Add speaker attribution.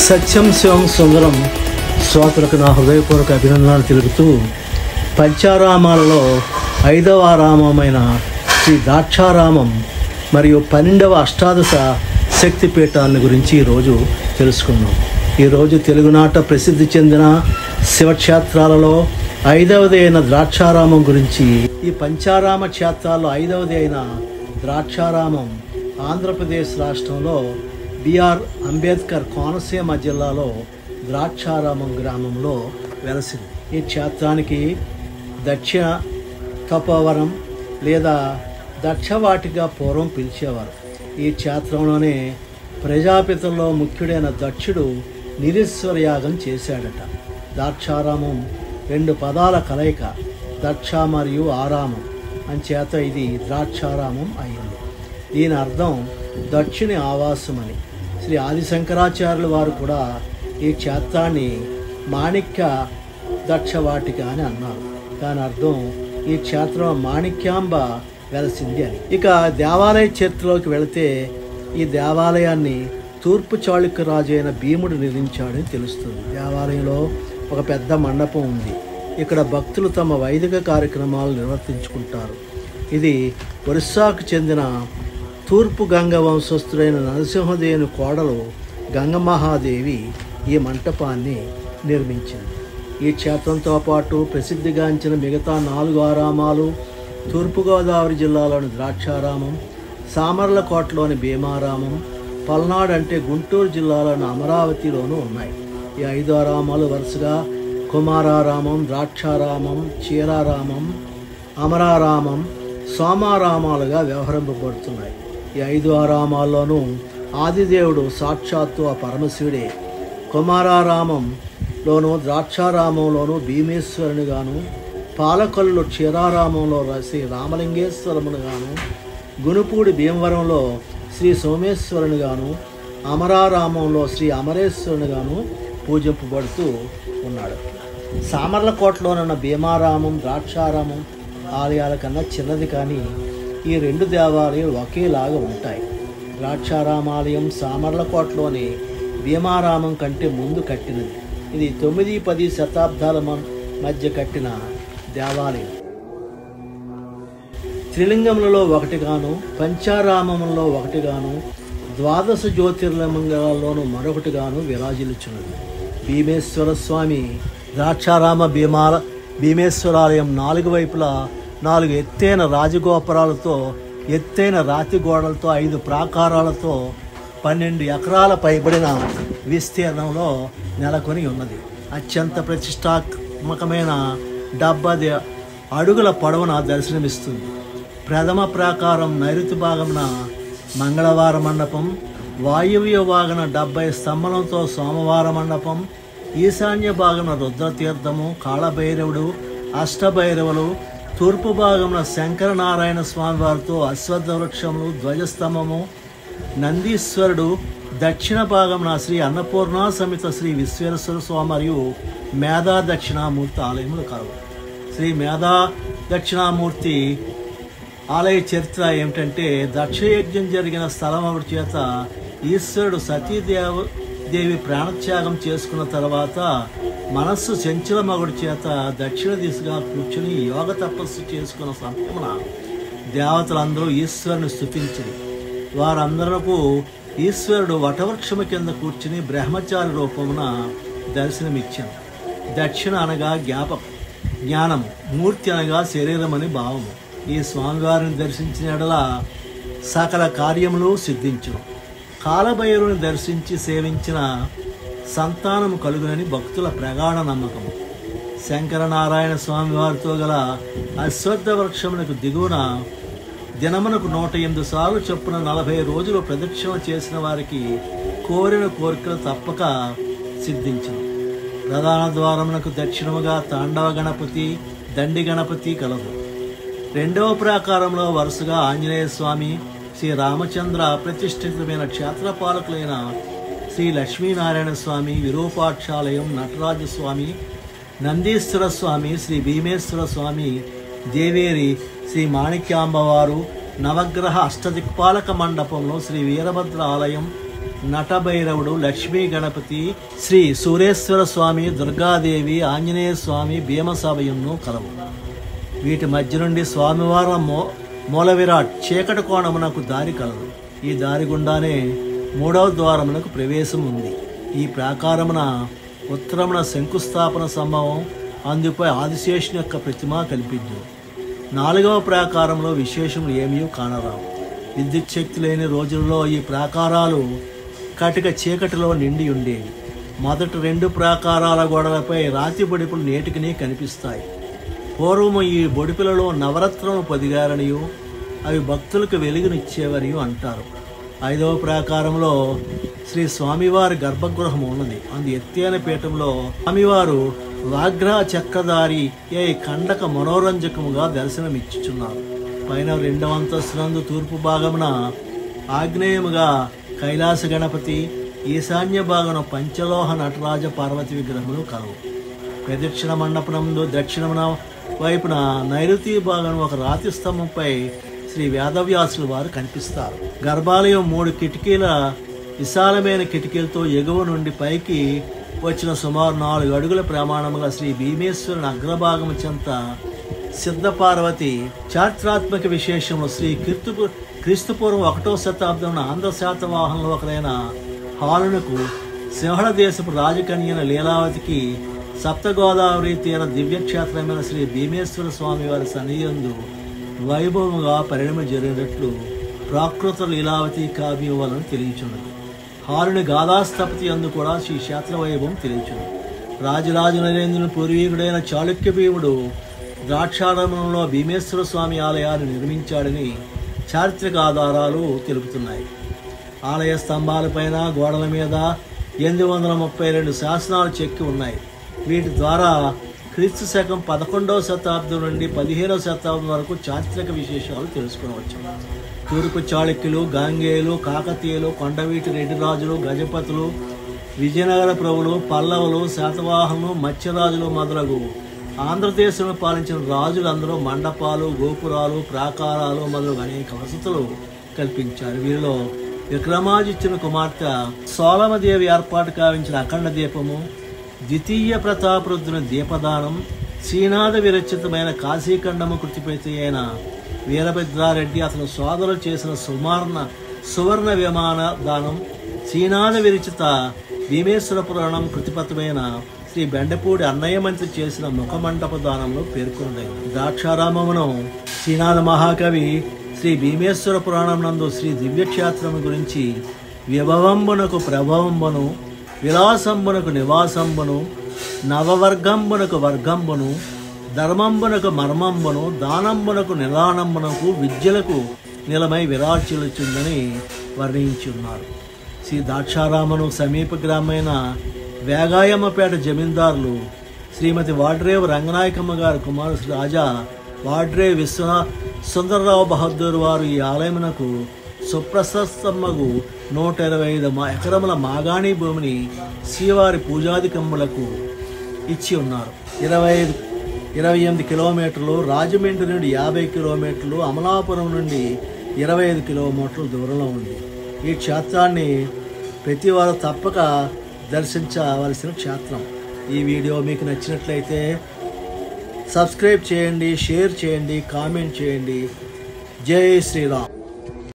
Speaker 1: సత్యం శివం సుందరం శ్రోతలకు నా హృదయపూర్వక అభినందనలు తెలుపుతూ పంచారామాలలో 5వ రామమైన శ్రీ ద్రాక్షారామం మరియు 12వ అష్టాదశ శక్తిపీఠాల గురించి ఈరోజు తెలుసుకుందాం. ఈరోజు తెలుగునాట ప్రసిద్ధి చెందిన శివక్షేత్రాలలో 5వది అయిన ద్రాక్షారామం గురించి. ఈ పంచారామ క్షేత్రాల్లో 5వది అయిన ద్రాక్షారామం ఆంధ్రప్రదేశ్ రాష్ట్రంలో బిఆర్ అంబేద్కర్ కోనసీమ జిల్లాలో ద్రాక్షారామం గ్రామంలో వెలసింది. ఈ క్షేత్రానికి దక్షిణ తపోవనం లేదా దక్షవాటిగా పూర్వం పిలిచేవారు. ఈ క్షేత్రంలోనే ప్రజాపితల్లో ముఖ్యుడైన దక్షుడు నిరీశ్వర యాగం చేశాడట. ద్రాక్షారామం 2 పదాల కలయిక, దక్ష మరియు ఆరామం అంచేత ఇది ద్రాక్షారామం అయింది. దీని అర్థం దక్షుని ఆవాసమని. శ్రీ ఆదిశంకరాచార్యుల వారు కూడా ఈ క్షేత్రాన్ని మాణిక్య దక్షవాటిక అని అన్నారు. దాని అర్థం ఈ క్షేత్రం మాణిక్యాంబ వెలసింది అని. ఇక దేవాలయ చరిత్రలోకి వెళితే ఈ దేవాలయాన్ని తూర్పు చాళుక్య రాజు అయిన భీముడు నిర్మించాడని తెలుస్తుంది. దేవాలయంలో ఒక పెద్ద మండపం ఉంది. ఇక్కడ భక్తులు తమ వైదిక కార్యక్రమాలు నిర్వర్తించుకుంటారు. ఇది ఒరిస్సాకు చెందిన తూర్పు గంగ వంశస్థుడైన నరసింహదేవుని కోడలు గంగమహాదేవి ఈ మంటపాన్ని నిర్మించింది. ఈ క్షేత్రంతో పాటు ప్రసిద్ధిగాంచిన మిగతా 4 ఆరామాలు తూర్పుగోదావరి జిల్లాలోని ద్రాక్షారామం, సామర్లకోటలోని భీమారామం, పల్నాడు అంటే గుంటూరు జిల్లాలోని అమరావతిలోనూ ఉన్నాయి. ఈ 5 ఆరామాలు వరుసగా కుమారారామం, ద్రాక్షారామం, చీరారామం, అమరారామం, సోమారామాలుగా వ్యవహరింపబడుతున్నాయి. ఈ 5 ఆరామాల్లోనూ ఆదిదేవుడు సాక్షాత్తు ఆ పరమశివుడే. కుమారారామంలోను ద్రాక్షారామంలోను భీమేశ్వరునిగాను, పాలకొల్లు క్షీరారామంలో శ్రీ రామలింగేశ్వరమునిగాను, గునుపూడి భీమవరంలో శ్రీ సోమేశ్వరునిగాను, అమరారామంలో శ్రీ అమరేశ్వరునిగాను పూజింపబడుతూ ఉన్నాడు. సామర్లకోటలోనున్న భీమారామం, ద్రాక్షారామం ఆలయాల కన్నా చిన్నది, కానీ ఈ 2 దేవాలయాలు ఒకేలాగా ఉంటాయి. ద్రాక్షారామాలయం సామర్లకోటలోని భీమారామం కంటే ముందు కట్టినది. ఇది 9-10 శతాబ్దాల మధ్య కట్టిన దేవాలయం. త్రిలింగములలో ఒకటిగాను, పంచారామంలో ఒకటిగాను, 12 జ్యోతిర్లింగాల్లోనూ మరొకటిగాను విరాజిల్లుచున్నది. భీమేశ్వర స్వామి ద్రాక్షారామ భీమేశ్వరాలయం 4 వైపులా 4 ఎత్తైన రాజగోపురాలతో, ఎత్తైన రాతి గోడలతో, 5 ప్రాకారాలతో 12 ఎకరాల పైబడిన విస్తీర్ణంలో నెలకొని ఉన్నది. అత్యంత ప్రతిష్టాత్మకమైన 70 అడుగుల పొడవున దర్శనమిస్తుంది. ప్రథమ ప్రాకారం నైరుతి భాగమున మంగళవార మండపం, వాయువ్య భాగన 70 స్తంభంతో సోమవార మండపం, ఈశాన్య భాగమున రుద్రతీర్థము, కాళభైరవుడు, అష్టభైరవులు, తూర్పు భాగమున శంకరనారాయణ స్వామి వారితో అశ్వత్థ వృక్షములు, ధ్వజస్తంభము, నందీశ్వరుడు, దక్షిణ భాగమున శ్రీ అన్నపూర్ణ సమేత శ్రీ విశ్వేశ్వర స్వామి మరియు మేధా దక్షిణామూర్తి ఆలయములు కలవు. శ్రీ మేధా దక్షిణామూర్తి ఆలయ చరిత్ర ఏమిటంటే, దక్షయజ్ఞం జరిగిన స్థలం ఒకటి చేత ఈశ్వరుడు సతీదేవి ప్రాణత్యాగం చేసుకున్న తర్వాత మనస్సు చంచలమగుడి చేత దక్షిణ దిశగా కూర్చుని యోగ తపస్సు చేసుకున్న సమయమున దేవతలందరూ ఈశ్వరుని స్తుతించారు. వారందరకు ఈశ్వరుడు వటవృక్షము కింద కూర్చుని బ్రహ్మచారి రూపమున దర్శనమిచ్చాడు. దక్షిణ అనగా జ్ఞానము, మూర్తి అనగా శరీరం అని భావము. ఈ స్వామివారిని దర్శించిన ఎడల సకల కార్యములు సిద్ధించును. కాలభైరవుని దర్శించి సేవించిన సంతానము కలుగునని భక్తుల ప్రగాఢ నమ్మకము. శంకరనారాయణ స్వామి వారితో గల అశ్వత్థ వృక్షమునకు దిగువన దినమునకు 108 సార్లు చొప్పున 40 రోజులు ప్రదక్షిణ చేసిన వారికి కోరిన కోరికలు తప్పక సిద్ధించును. ప్రధాన ద్వారమునకు దక్షిణముగా తాండవ గణపతి, దండి గణపతి కలదు. 2వ ప్రాకారంలో వరుసగా ఆంజనేయ స్వామి, శ్రీ రామచంద్ర ప్రతిష్ఠితమైన క్షేత్రపాలకులైన శ్రీ లక్ష్మీనారాయణ స్వామి, విరూపాక్షాలయం, నటరాజస్వామి, నందీశ్వర స్వామి, శ్రీ భీమేశ్వర స్వామి, దేవేరి శ్రీ మాణిక్యాంబవారు, నవగ్రహ అష్టదిక్పాలక మండపంలో శ్రీ వీరభద్ర ఆలయం, నటభైరవుడు, లక్ష్మీ గణపతి, శ్రీ సూరేశ్వర స్వామి, దుర్గాదేవి, ఆంజనేయ స్వామి, భీమసభయును కలవు. వీటి మధ్య నుండి స్వామివారం మూల విరాట్ చీకటి కోణమునకు దారి కలదు. ఈ దారి గుండానే 3వ ద్వారమునకు ప్రవేశం ఉంది. ఈ ప్రాకారమున ఉత్తరమున శంకుస్థాపన సంభవం, అందుపై ఆదిశేషుని యొక్క ప్రతిమ కల్పించు. 4వ ప్రాకారంలో విశేషములు ఏమీ కానరావు. విద్యుత్ శక్తి లేని రోజుల్లో ఈ ప్రాకారాలు కటిక చీకటిలో నిండి ఉండేవి. మొదటి 2 ప్రాకారాల గోడలపై రాతి బొడిపులు నేటికిని కనిపిస్తాయి. పూర్వము ఈ బొడిపులలో నవరత్నము పొదిగారనియు అవి భక్తులకు వెలుగునిచ్చేవనియు అంటారు. 5వ ప్రాకారంలో శ్రీ స్వామివారి గర్భగృహం ఉన్నది. అందు ఎత్తైన పీఠంలో స్వామివారు వాగ్రా చక్రధారి కండక మనోరంజకముగా దర్శనమిచ్చుచున్నారు. పైన 2వ అంతస్తునందు తూర్పు భాగమున ఆగ్నేయముగా కైలాస గణపతి, ఈశాన్య భాగమున పంచలోహ నటరాజ పార్వతి విగ్రహములు కలవు. ప్రదక్షిణ మండపనందు దక్షిణమున వైపున నైరుతి భాగం ఒక రాతి స్తంభంపై శ్రీ వేదవ్యాసుల వారు కనిపిస్తారు. గర్భాలయం 3 కిటికీల విశాలమైన కిటికీలతో ఎగువ నుండి పైకి వచ్చిన సుమారు 4 అడుగుల ప్రమాణముగా శ్రీ భీమేశ్వరుని అగ్రభాగము చెంత సిద్ధపార్వతి చారిత్రాత్మక విశేషములు శ్రీ క్రీస్తుపూర్వం 1వ శతాబ్దంలో ఆంధ్ర శాతవాహనంలో ఒకరైన హాలునకు సింహళ దేశపు రాజకన్యన లీలావతికి సప్తగోదావరి తీర దివ్యక్షేత్రమైన శ్రీ భీమేశ్వర స్వామి వారి సన్నిధియందు వైభవముగా పరిణామం జరిగినట్లు ప్రాకృత లీలావతి కావ్యం వలన తెలియచున్నది. హారుని గాథాస్థపతి అందు కూడా శ్రీ క్షేత్ర వైభవం తెలియచున్నది. రాజరాజు నరేంద్రుని పూర్వీకుడైన చాళుక్య భీముడు ద్రాక్షారామంలో భీమేశ్వర స్వామి ఆలయాన్ని నిర్మించాడని చారిత్రక ఆధారాలు తెలుపుతున్నాయి. ఆలయ స్తంభాలపైన గోడల మీద 832 శాసనాలు చెక్కి ఉన్నాయి. వీటి ద్వారా క్రీస్తు శకం 11వ శతాబ్దం నుండి 15వ శతాబ్దం వరకు చారిత్రక విశేషాలు తెలుసుకోవచ్చు. తూర్పు చాళుక్యులు, గాంగేయులు, కాకతీయులు, కొండవీటి రెడ్డి రాజులు, గజపతులు, విజయనగర ప్రభులు, పల్లవులు, శాతవాహనులు, మత్స్యరాజులు మొదలగు ఆంధ్రదేశంలో పాలించిన రాజులందరూ మండపాలు, గోపురాలు, ప్రాకారాలు మొదలగు అనేక వసతులు కల్పించారు. వీరిలో విక్రమాదిత్యుని కుమార్తె సోలమదేవి ఏర్పాటు కావించిన అఖండ దీపము, ద్వితీయ ప్రతాపరుద్రుని దీపదానం, శ్రీనాథ విరచితమైన కాశీఖండము కృతిపేతి అయిన వీరభద్రారెడ్డి అతని సోదరులు చేసిన సువర్ణ విమాన దానం, శ్రీనాథ విరచిత భీమేశ్వర పురాణం కృతిపతమైన శ్రీ బెండపూడి అన్నయ్య మంత్రి చేసిన ముఖమండప దానంలో పేర్కొన్నది. ద్రాక్షారామమును శ్రీనాథ మహాకవి శ్రీ భీమేశ్వర పురాణం నందు శ్రీ దివ్యక్షేత్రము గురించి విభవంబునకు ప్రభవంబును, విలాసంబునకు నివాసంబును, నవవర్గంబునకు వర్గంబును, ధర్మంబునకు మర్మంబును, దానంబునకు నిదానంబునకు విద్యలకు నిలమై విరాజిల్లుచుందని వర్ణించున్నారు. శ్రీ ద్రాక్షారామను సమీప గ్రామైన వేగాయమ్మపేట జమీందారులు శ్రీమతి వాడ్రేవు రంగనాయకమ్మ గారి కుమారుడు రాజా వాడ్రేవు సుందరరావు బహదూర్ వారు ఈ ఆలయమునకు సుప్రశస్తమ్మగు 125 ఎకరముల మాగాణి భూమిని శ్రీవారి పూజాధికములకు ఇచ్చి ఉన్నారు. 28 కిలోమీటర్లు, రాజమండ్రి నుండి 50 కిలోమీటర్లు, అమలాపురం నుండి 25 కిలోమీటర్ల దూరంలో ఉంది. ఈ క్షేత్రాన్ని ప్రతి వారు తప్పక దర్శించవలసిన క్షేత్రం. ఈ వీడియో మీకు నచ్చినట్లయితే సబ్స్క్రైబ్ చేయండి, షేర్ చేయండి, కామెంట్ చేయండి. జై శ్రీరామ్.